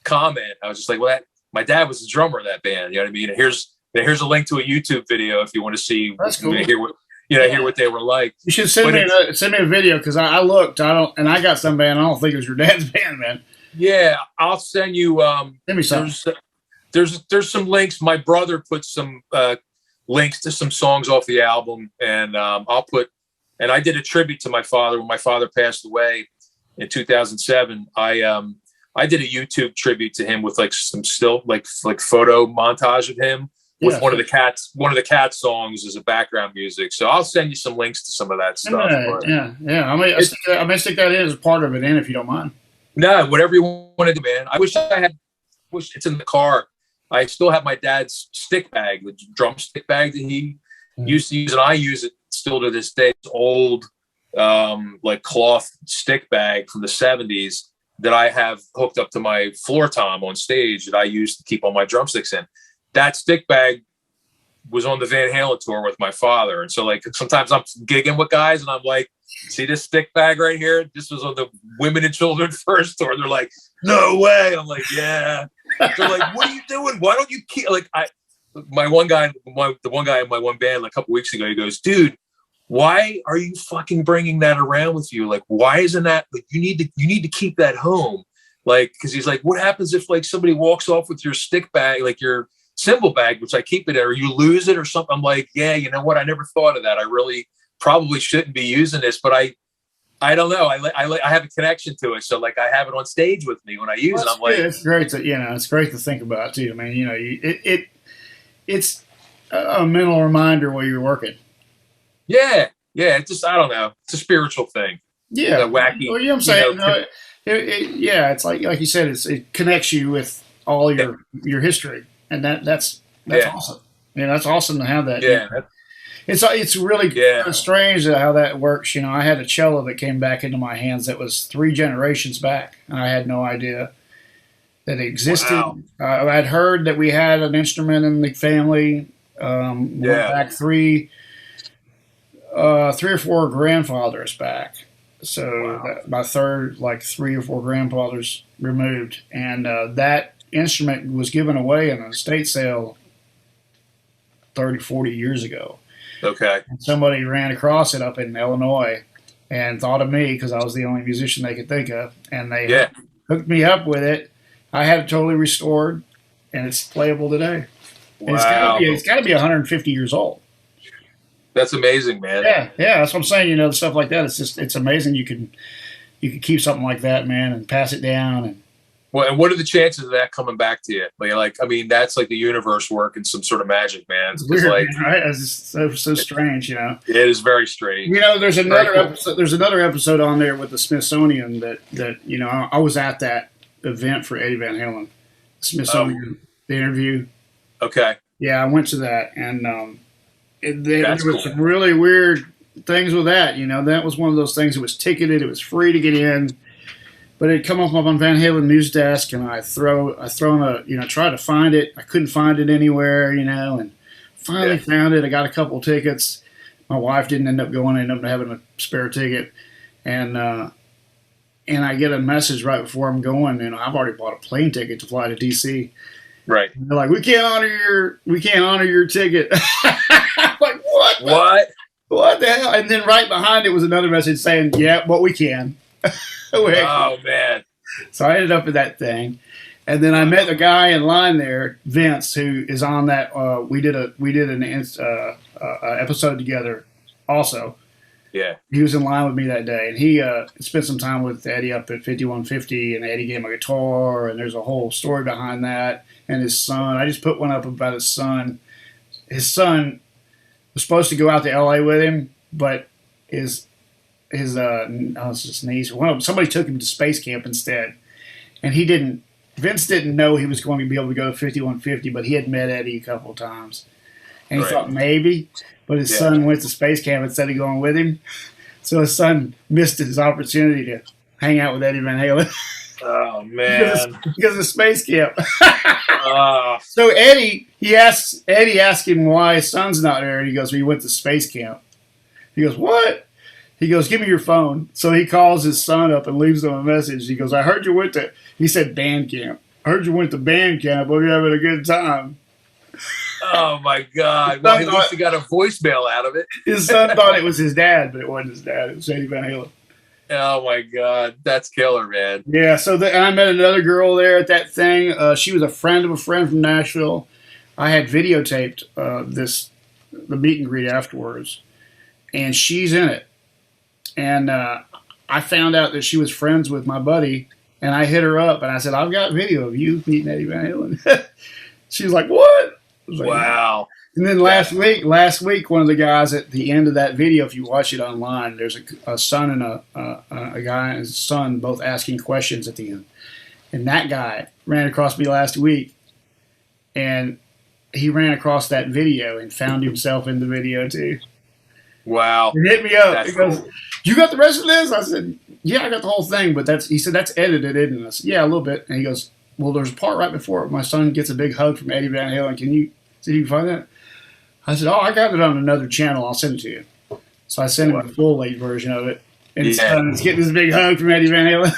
comment, I was just like, well, my dad was the drummer of that band, you know what I mean? And here's a link to a YouTube video if you want to see, that's cool. Hear what they were like. You should send me a video, because I looked, and I got some band. I don't think it was your dad's band, man. Yeah, I'll send you. Send me something. There's some links. My brother put some links to some songs off the album, and I'll put. And I did a tribute to my father when my father passed away in 2007. I did a YouTube tribute to him with like some still like photo montage of him with one of the Cats songs as a background music. So I'll send you some links to some of that stuff. Yeah. I may stick that in as part of it, if you don't mind. No, whatever you want to do, man. I wish it's in the car. I still have my dad's stick bag, the drumstick bag that he used to use, and I use it still to this day. It's old, like cloth stick bag from the 70s that I have hooked up to my floor tom on stage that I use to keep all my drumsticks in. That stick bag was on the Van Halen tour with my father. And so like sometimes I'm gigging with guys and I'm like, see this stick bag right here? This was on the Women and Children First tour. They're like, no way. I'm like, yeah. They're like, what are you doing? Why don't you keep the one guy in my one band like a couple weeks ago, he goes, dude, why are you fucking bringing that around with you? Like, why isn't that like, you need to keep that home? Like, cause he's like, what happens if like somebody walks off with your stick bag, like your cymbal bag, which I keep it there, or you lose it or something? I'm like, yeah, you know what? I never thought of that. I really probably shouldn't be using this, but I don't know. I have a connection to it. So like I have it on stage with me when I use it. I'm like, it's great to, it's great to think about too. I mean, it's a mental reminder while you're working. Yeah. It's just, I don't know. It's a spiritual thing. Yeah. The wacky. Well, you know what I'm saying? It's like you said, it connects you with all your history. And that's awesome. That's awesome to have that. Yeah. It's really kind of strange how that works. I had a cello that came back into my hands that was 3 generations back, and I had no idea that it existed. Wow. I'd heard that we had an instrument in the family. Went back three or four grandfathers back. So my third, like 3 or 4 grandfathers removed, and that instrument was given away in an estate sale 30, 40 years ago. Okay. And somebody ran across it up in Illinois and thought of me because I was the only musician they could think of, and they hooked me up with it. I had it totally restored, and it's playable today. Wow. It's got to be 150 years old. That's amazing, man. Yeah, that's what I'm saying. The stuff like that. It's amazing. You can keep something like that, man, and pass it down. And what are the chances of that coming back to you? Like, I mean, that's like the universe working some sort of magic, man. It's weird, right? It's so strange, It is very strange. There's another episode. There's another episode on there with the Smithsonian that I was at that event for Eddie Van Halen, Smithsonian, the interview. Okay. Yeah, I went to that, and there was some really weird things with that. That was one of those things that was ticketed. It was free to get in. But it come up on Van Halen news desk, and I try to find it. I couldn't find it anywhere, and finally found it. I got a couple tickets. My wife didn't end up going. I ended up having a spare ticket, and I get a message right before I'm going, and I've already bought a plane ticket to fly to DC. Right. And they're like, we can't honor your ticket. I'm like, what? What the hell? And then right behind it was another message saying, yeah, but we can. Oh man! So I ended up at that thing, and then I met a guy in line there, Vince, who is on that. We did an episode together, also. Yeah. He was in line with me that day, and he spent some time with Eddie up at 5150, and Eddie gave him a guitar, and there's a whole story behind that. And his son, I just put one up about his son. His son was supposed to go out to LA with him, but his niece, somebody took him to space camp instead, and Vince didn't know he was going to be able to go to 5150, but he had met Eddie a couple of times, and he thought maybe, but his son went to space camp instead of going with him, so his son missed his opportunity to hang out with Eddie Van Halen. Oh man! because of space camp. So Eddie asked him why his son's not there, and he goes, "Well, he went to space camp." He goes, "What?" He goes, "Give me your phone." So he calls his son up and leaves him a message. He goes, he said band camp. I heard you went to band camp. Hope you're having a good time. Oh my God. Well, at least he got a voicemail out of it. His son thought it was his dad, but it wasn't his dad. It was Eddie Van Halen. Oh my God. That's killer, man. Yeah. So and I met another girl there at that thing. She was a friend of a friend from Nashville. I had videotaped the meet and greet afterwards, and she's in it. And I found out that she was friends with my buddy, and I hit her up, and I said, I've got video of you meeting Eddie Van Halen. She was like, what? was like, wow. And then last week, one of the guys at the end of that video, if you watch it online, there's a son and a guy and his son both asking questions at the end. And that guy ran across me last week, and he ran across that video and found himself in the video too. Wow. He hit me up. That's He goes, cool. "You got the rest of this?" I said, "Yeah, I got the whole thing, but he said, that's edited, isn't it?" I said, "Yeah, a little bit." And he goes, "Well, there's a part right before it. My son gets a big hug from Eddie Van Halen. Can you see if you can find that?" I said, "Oh, I got it on another channel. I'll send it to you." So I sent him the full late version of it. And his son is getting this big hug from Eddie Van Halen.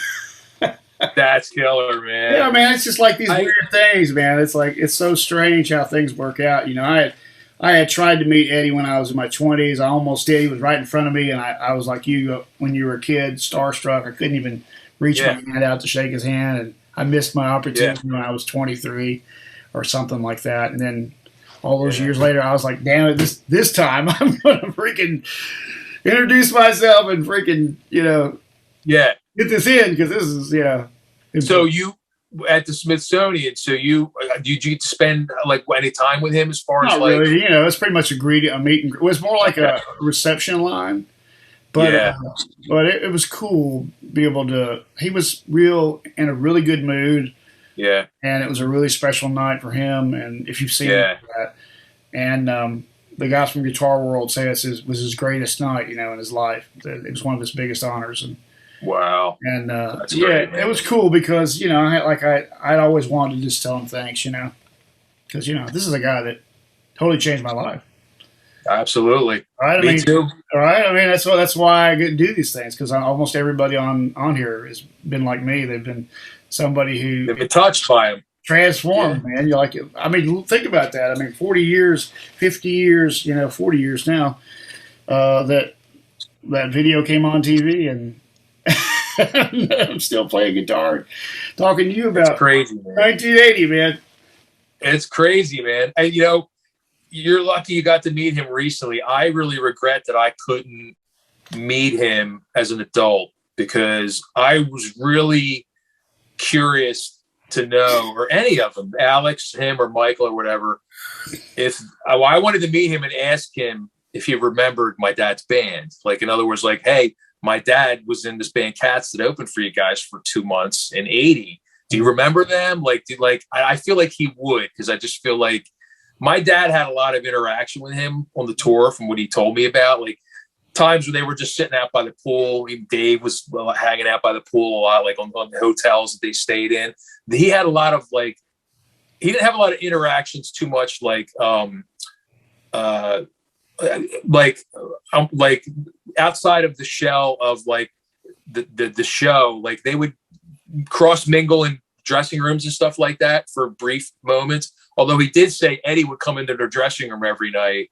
That's killer, man. Yeah, man, it's just like these weird things, man. It's like, it's so strange how things work out. You know, I had tried to meet Eddie when I was in my 20s. I almost did. He was right in front of me, and I was like you when you were a kid, starstruck. I couldn't even reach my hand out to shake his hand, and I missed my opportunity when I was 23 or something like that. And then all those years later, I was like, damn it, this time I'm going to freaking introduce myself and freaking, get this in, because this is, So you at the Smithsonian, so did you get to spend like any time with him as far as like? Really, it's pretty much a meet and greet. It was more like a reception line, but it was cool to be able to. He was in a really good mood. Yeah, and it was a really special night for him. And if you've seen that, and the guys from Guitar World say it was his greatest night, in his life. It was one of his biggest honors. And wow, and that's great, it was cool because I'd always wanted to just tell him thanks, because this is a guy that totally changed my life. Absolutely, right? Me too. All right, I mean that's why I get to do these things, because almost everybody on here has been like me. They've been somebody who they've been touched by him, transformed, man. You're like, I mean, think about that. I mean, 40 years, 50 years, 40 years now, that video came on TV, and I'm still playing guitar, talking to you about it's crazy, man. 1980, man. It's crazy, man. And you're lucky you got to meet him recently. I really regret that I couldn't meet him as an adult, because I was really curious to know, or any of them, Alex, him, or Michael, or whatever, if I wanted to meet him and ask him if he remembered my dad's band. Like, in other words, like, hey, my dad was in this band Cats that opened for you guys for 2 months in '80. Do you remember them? I feel like he would, because I just feel like my dad had a lot of interaction with him on the tour, from what he told me about, like times where they were just sitting out by the pool. Even Dave was hanging out by the pool a lot, like on the hotels that they stayed in. He had a lot of he didn't have a lot of interactions too much, like outside of the shell of like the show. Like, they would cross mingle in dressing rooms and stuff like that for brief moments. Although he did say Eddie would come into their dressing room every night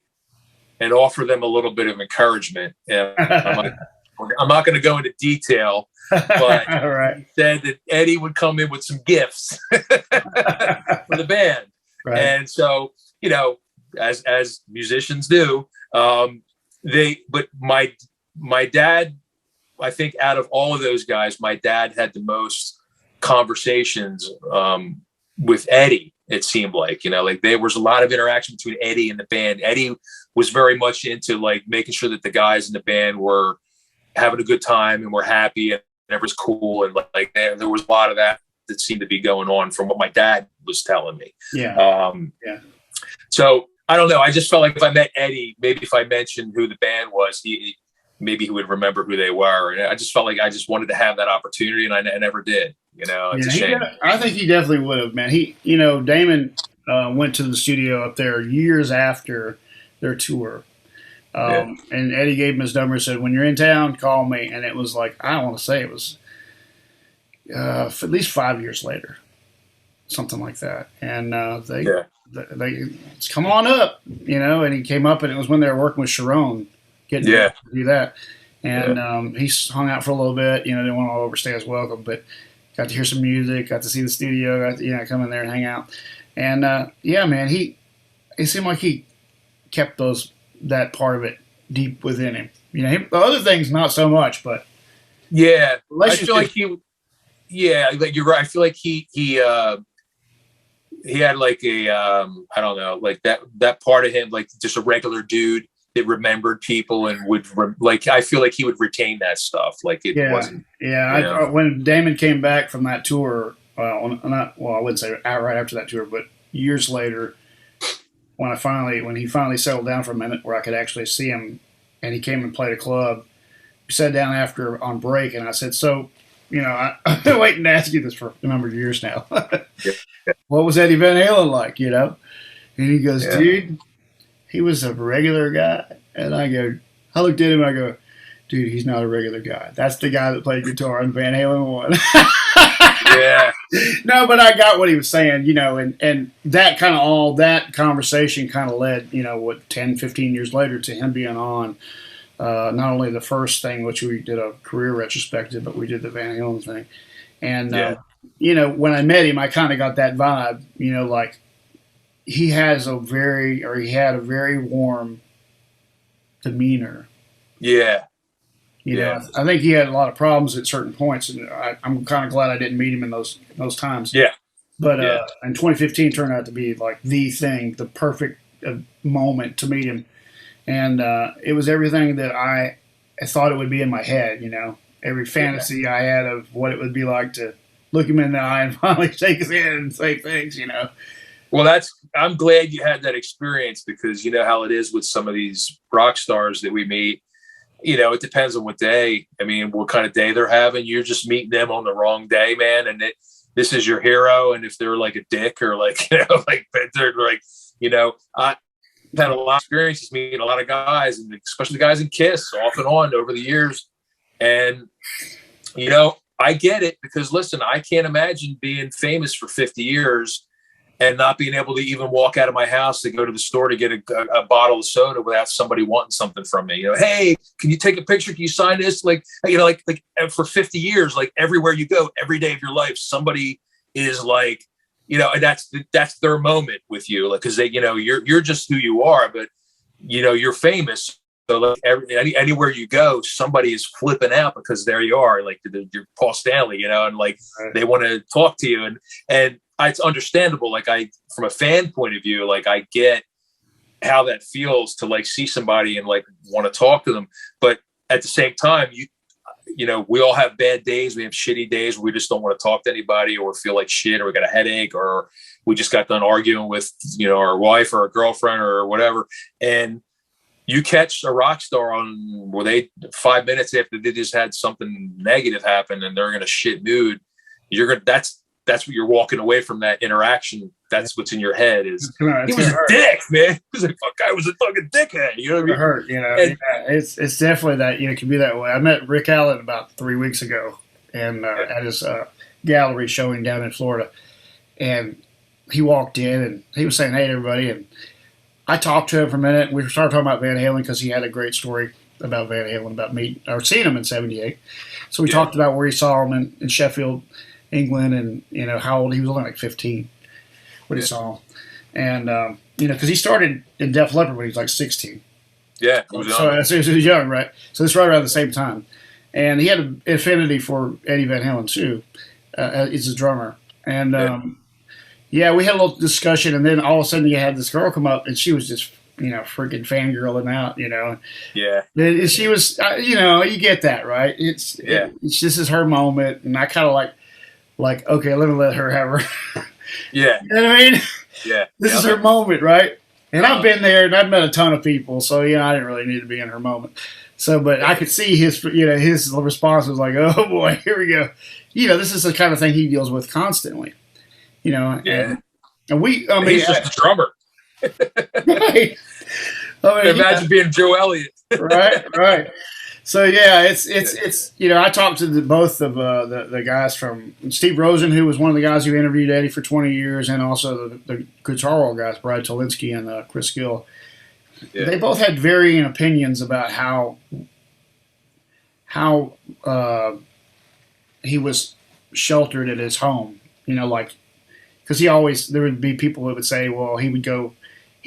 and offer them a little bit of encouragement. And I'm not going to go into detail, but he said that Eddie would come in with some gifts for the band. Right. And so, as musicians do, but my dad, I think out of all of those guys, my dad had the most conversations with Eddie. It seemed like, there was a lot of interaction between Eddie and the band. Eddie was very much into making sure that the guys in the band were having a good time and were happy and everyone's cool. And there was a lot of that seemed to be going on from what my dad was telling me. Yeah. So I don't know. I just felt like if I met Eddie, maybe if I mentioned who the band was, maybe he would remember who they were. And I just felt like I just wanted to have that opportunity, and I never did. It's a shame. I think he definitely would have, man. Damon went to the studio up there years after their tour. And Eddie gave him his number and said, when you're in town, call me. And it was like, I don't want to say, it was at least 5 years later, something like that. And they come on up, and he came up, and it was when they were working with Sharon, getting to do that. And he hung out for a little bit, didn't want to overstay his welcome, but got to hear some music, got to see the studio, got to, come in there and hang out. And man, it seemed like he kept that part of it deep within him. The other things not so much, but I feel like you're right. I feel like he he had like a I don't know, like that part of him, like just a regular dude that remembered people and would like, I feel like he would retain that stuff. Like it wasn't. Yeah. When Damon came back from that tour, I wouldn't say right after that tour, but years later, when he finally settled down for a minute, where I could actually see him, and he came and played a club. We sat down after on break, and I said, "So, I've been waiting to ask you this for a number of years now. What was Eddie Van Halen like? And he goes, dude, he was a regular guy." And I looked at him and I go, dude, he's not a regular guy. That's the guy that played guitar in Van Halen 1. Yeah. No, but I got what he was saying, and that kind of all that conversation kind of led, 10, 15 years later to him being on not only the first thing, which we did a career retrospective, but we did the Van Halen thing. And, when I met him, I kind of got that vibe, like he had a very warm demeanor. Yeah. I think he had a lot of problems at certain points, and I'm kind of glad I didn't meet him in those times. Yeah. But in 2015 turned out to be like the perfect moment to meet him, and it was everything that I thought it would be in my head. Every fantasy I had of what it would be like to look him in the eye and finally shake his hand and say things. Well, I'm glad you had that experience, because you know how it is with some of these rock stars that we meet. It depends on what day. I mean, what kind of day they're having. You're just meeting them on the wrong day, man. And this is your hero. And if they're like a dick or like, like they're like, I had a lot of experiences meeting a lot of guys, and especially guys in KISS off and on over the years. And, I get it, because listen, I can't imagine being famous for 50 years and not being able to even walk out of my house to go to the store to get a bottle of soda without somebody wanting something from me. Hey, can you take a picture? Can you sign this? Like for 50 years, like everywhere you go, every day of your life, somebody is like, and that's their moment with you. Like, cause they, you're just who you are, but you're famous. So like anywhere you go, somebody is flipping out because there you are, like you're Paul Stanley, and like they want to talk to you, and it's understandable. Like from a fan point of view, like I get how that feels to like see somebody and like want to talk to them. But at the same time, we all have bad days. We have shitty days where we just don't want to talk to anybody, or feel like shit, or we got a headache, or we just got done arguing with, our wife or a girlfriend or whatever. And you catch a rock star where they 5 minutes after they just had something negative happen and they're in a shit mood, that's what you're walking away from that interaction. That's what's in your head is he was a dick, man. He was like, fuck, guy was a fucking dickhead. You know what I mean? Hurt, it's definitely that, it can be that way. I met Rick Allen about 3 weeks ago and at his gallery showing down in Florida. And he walked in and he was saying, hey, everybody. And I talked to him for a minute. We started talking about Van Halen because he had a great story about Van Halen, about me, or seeing him in 78. So we talked about where he saw him in Sheffield, England, and how old he was, only like 15 when he saw him, and because he started in Def Leppard when he was like 16. Yeah, he was young. So he was young, right? So this right around the same time, and he had an affinity for Eddie Van Halen too. He's a drummer, and we had a little discussion, and then all of a sudden you had this girl come up, and she was just freaking fangirling out, Yeah. And she was, you get that, right? It's this is her moment, and I kind of like, okay, let me let her have her. Yeah. You know what I mean? Yeah. This is her moment, right? And I've been there, and I've met a ton of people, so I didn't really need to be in her moment. So, but I could see his response was like, oh boy, here we go. This is the kind of thing he deals with constantly. And he's just a drummer. Right. Imagine being Joe Elliott. Right. So it's I talked to both of the guys from Steve Rosen, who was one of the guys who interviewed Eddie for 20 years, and also the Guitar guys, Brad Tolinsky and Chris Gill. Yeah. They both had varying opinions about how he was sheltered at his home. Because there would be people that would say, well, he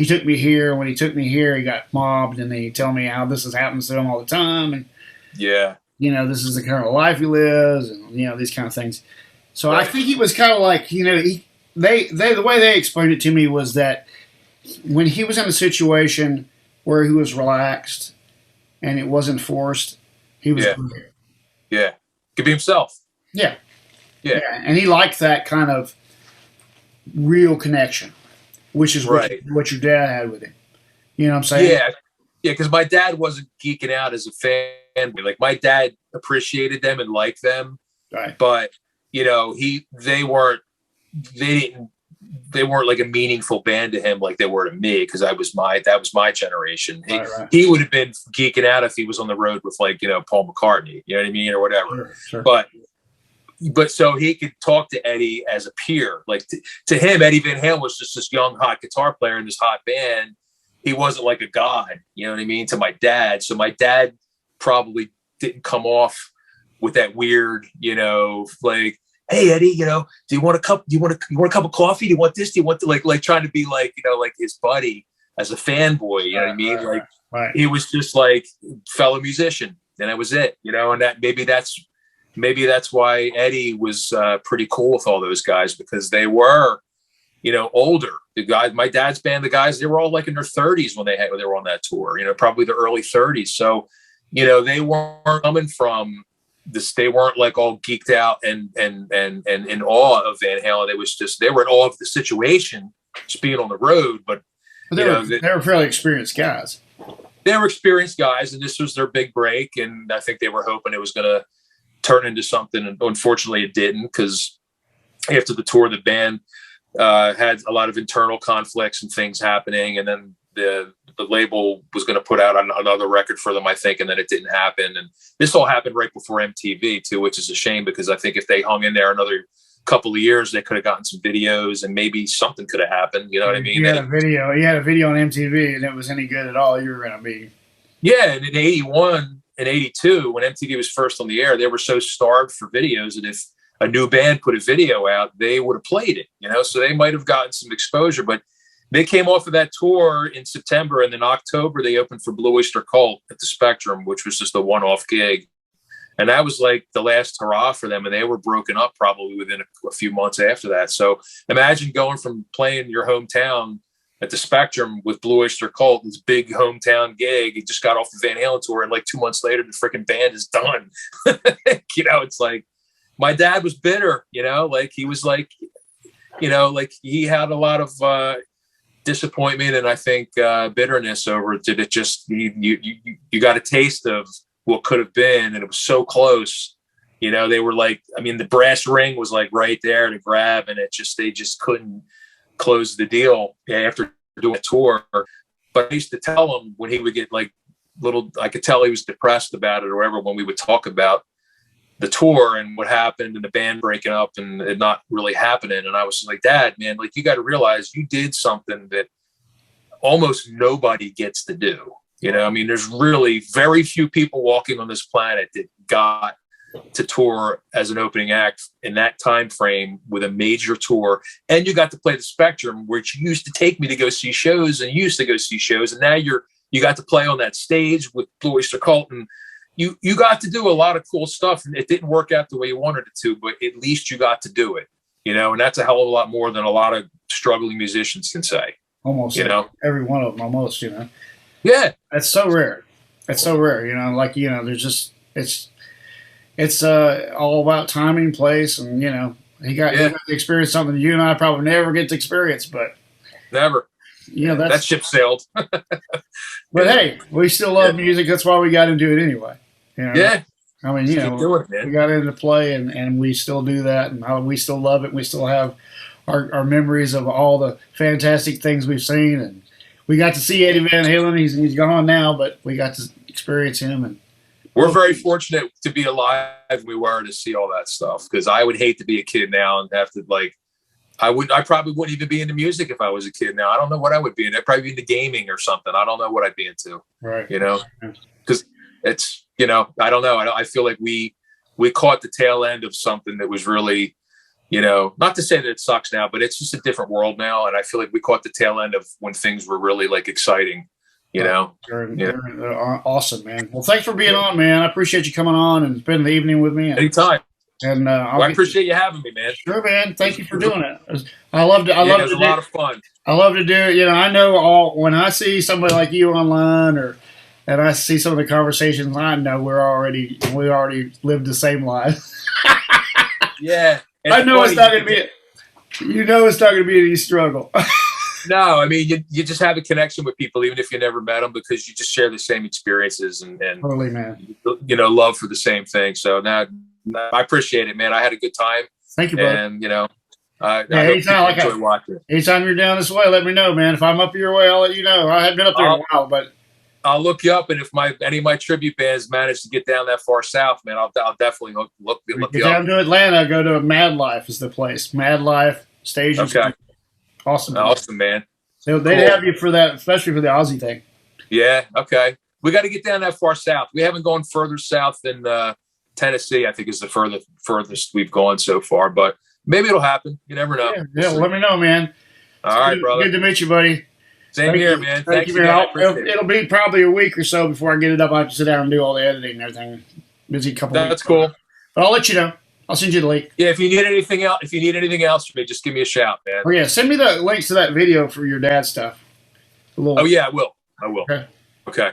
took me here. When he took me here, he got mobbed, and he'd tell me how this has happened to him all the time. And, this is the kind of life he lives, and, these kind of things. So I think he was kind of like, the way they explained it to me was that when he was in a situation where he was relaxed and it wasn't forced, he was good. Yeah. Could be himself. Yeah. Yeah. And he liked that kind of real connection, which is what your dad had with him. You know what I'm saying? Yeah. Yeah, because my dad wasn't geeking out as a fan. Like, my dad appreciated them and liked them. Right. But, they weren't like a meaningful band to him like they were to me, because that was my generation. He would have been geeking out if he was on the road with, like, Paul McCartney, you know what I mean, or whatever. Sure. But so he could talk to Eddie as a peer. Like, to him, Eddie Van Halen was just this young, hot guitar player in this hot band. He wasn't like a god, you know what I mean, to my dad. So my dad probably didn't come off with that weird, like, hey, Eddie, do you want a cup? Do you want a cup of coffee? Do you want this? Do you want to like trying to be like, like his buddy as a fanboy? You know what I mean? He was just like fellow musician, and that was it. And that maybe that's why Eddie was pretty cool with all those guys, because they were, older. The guys, my dad's band, the guys, they were all like in their 30s when they were on that tour. Probably the early 30s. So, they weren't coming from this. They weren't like all geeked out and in awe of Van Halen. It was just, they were in awe of the situation, just being on the road. But they were fairly experienced guys. They were experienced guys, and this was their big break. And I think they were hoping it was going to turn into something. And unfortunately, it didn't, because after the tour, the band had a lot of internal conflicts and things happening, and then the label was going to put out another record for them, I think, and then it didn't happen. And this all happened right before MTV too, which is a shame, because I think if they hung in there another couple of years, they could have gotten some videos and maybe something could have happened. You know what I mean? You had a video on MTV, and it was any good at all, you were going to be. Yeah, and in 81 and 82, when MTV was first on the air, they were so starved for videos that if a new band put a video out, they would have played it, so they might have gotten some exposure. But they came off of that tour in September, and in October they opened for Blue Oyster Cult at the Spectrum, which was just a one-off gig, and that was like the last hurrah for them. And they were broken up probably within a few months after that. So imagine going from playing your hometown at the Spectrum with Blue Oyster Cult, this big hometown gig. He just got off the Van Halen tour, and like 2 months later, the freaking band is done. It's like, my dad was bitter, like he was like, like he had a lot of disappointment and I think bitterness over it. Did it just, you got a taste of what could have been, and it was so close. They were like, I mean, the brass ring was like right there to grab, and they just couldn't close the deal after doing a tour. But I used to tell him when he would get like I could tell he was depressed about it or whatever, when we would talk about the tour and what happened and the band breaking up and it not really happening. And I was like, Dad, man, like, you got to realize you did something that almost nobody gets to do. I mean, there's really very few people walking on this planet that got to tour as an opening act in that time frame with a major tour. And you got to play the Spectrum, which used to take me to go see shows, and used to go see shows. And now you got to play on that stage with Blue Oyster Cult, and you got to do a lot of cool stuff, and it didn't work out the way you wanted it to, but at least you got to do it, and that's a hell of a lot more than a lot of struggling musicians can say. Almost, every one of them, almost, Yeah. That's so rare. There's just, it's all about timing, place, and, he got to experience something you and I probably never get to experience, but. Never. That ship sailed. But hey, we still love music. That's why we got into it anyway. Yeah. I mean, we got into play, and we still do that, and we still love it. We still have our memories of all the fantastic things we've seen, and we got to see Eddie Van Halen. He's gone now, but we got to experience him, and we're very fortunate to be alive. We were to see all that stuff, because I would hate to be a kid now and have to I probably wouldn't even be into music if I was a kid now. I don't know what I would be into. I'd probably be into gaming or something. I don't know what I'd be into. Right. Because it's, I don't know. I feel like we caught the tail end of something that was really, not to say that it sucks now, but it's just a different world now. And I feel like we caught the tail end of when things were really like exciting, You're awesome, man. Well, thanks for being on, man. I appreciate you coming on and spending the evening with me. Anytime. And I appreciate you having me, man. Sure, man. Thank you for doing it. I love to. It was a lot of fun. I love to do it. I know when I see somebody like you online, and I see some of the conversations, I know we already lived the same life. Yeah, I know it's not going to be. It's not going to be any struggle. No, I mean you just have a connection with people, even if you never met them, because you just share the same experiences and totally, man. Love for the same thing. So now I appreciate it, man. I had a good time. Thank you, brother. And I hope you enjoy watching. Anytime you're down this way, let me know, man. If I'm up your way, I'll let you know. I haven't been up there in a while, but I'll look you up, and if any of my tribute bands manage to get down that far south, man, I'll definitely look you up. Get down to Atlanta, go to Mad Life is the place. Mad Life stage. Okay. Awesome, man. They'd have you for that, especially for the Aussie thing. Yeah. Okay. We got to get down that far south. We haven't gone further south than Tennessee. I think is the furthest we've gone so far, but maybe it'll happen. You never know. Yeah. Let me know, man. All right, brother. Good to meet you, buddy. Same here, man. Thank you, man. It'll be probably a week or so before I get it up. I have to sit down and do all the editing and everything. Busy couple. That's cool. But I'll let you know. I'll send you the link. Yeah, if you need anything else from me, just give me a shout, man. Oh yeah, send me the links to that video for your dad's stuff. Oh yeah, I will. Okay.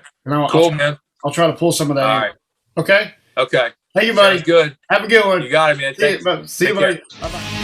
Cool, man. I'll try to pull some of that. All right. Okay. Okay. Thank you, buddy. Sounds good. Have a good one. You got it, man. See you, buddy. Bye bye.